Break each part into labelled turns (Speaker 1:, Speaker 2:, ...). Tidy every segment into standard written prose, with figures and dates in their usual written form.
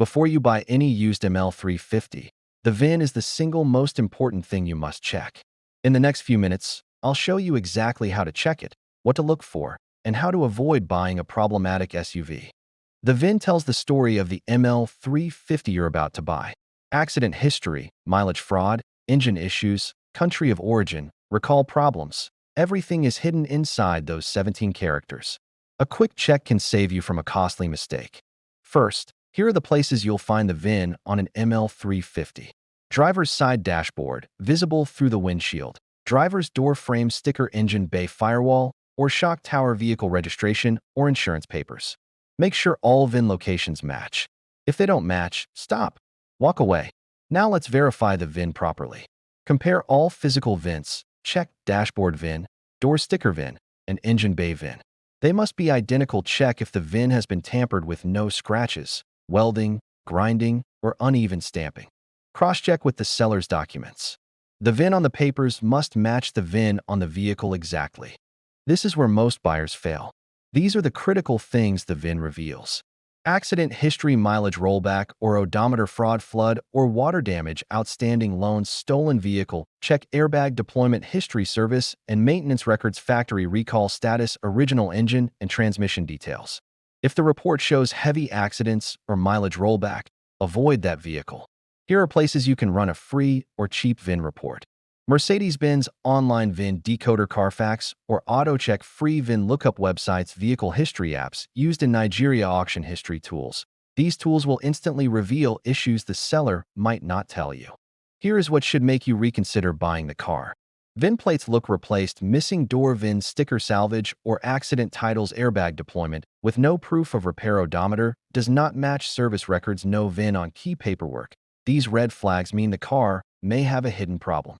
Speaker 1: Before you buy any used ML350, the VIN is the single most important thing you must check. In the next few minutes, I'll show you exactly how to check it, what to look for, and how to avoid buying a problematic SUV. The VIN tells the story of the ML350 you're about to buy. Accident history, mileage fraud, engine issues, country of origin, recall problems. Everything is hidden inside those 17 characters. A quick check can save you from a costly mistake. First, here are the places you'll find the VIN on an ML350. Driver's side dashboard, visible through the windshield. Driver's door frame sticker, engine bay firewall, or shock tower, vehicle registration or insurance papers. Make sure all VIN locations match. If they don't match, stop. Walk away. Now let's verify the VIN properly. Compare all physical VINs. Check dashboard VIN, door sticker VIN, and engine bay VIN. They must be identical. Check if the VIN has been tampered with, no scratches, welding, grinding, or uneven stamping. Cross-check with the seller's documents. The VIN on the papers must match the VIN on the vehicle exactly. This is where most buyers fail. These are the critical things the VIN reveals. Accident history, mileage, rollback or odometer, fraud, flood or water damage, outstanding loans, stolen vehicle. Check airbag deployment history, service and maintenance records, factory recall status, original engine and transmission details. If the report shows heavy accidents or mileage rollback, avoid that vehicle. Here are places you can run a free or cheap VIN report. Mercedes-Benz online VIN decoder, Carfax or AutoCheck, free VIN lookup websites, vehicle history apps used in Nigeria, auction history tools. These tools will instantly reveal issues the seller might not tell you. Here is what should make you reconsider buying the car. VIN plates look replaced, missing door VIN sticker, salvage or accident titles, airbag deployment with no proof of repair, odometer does not match service records, no VIN on key paperwork. These red flags mean the car may have a hidden problem.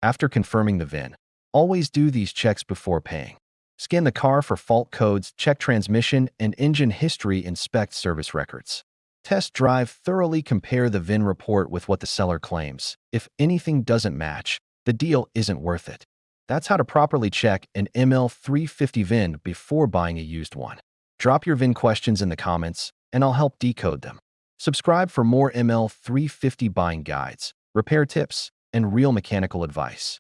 Speaker 1: After confirming the VIN, always do these checks before paying. Scan the car for fault codes, check transmission and engine history, inspect service records. Test drive thoroughly, compare the VIN report with what the seller claims. If anything doesn't match, the deal isn't worth it. That's how to properly check an ML350 VIN before buying a used one. Drop your VIN questions in the comments, and I'll help decode them. Subscribe for more ML350 buying guides, repair tips, and real mechanical advice.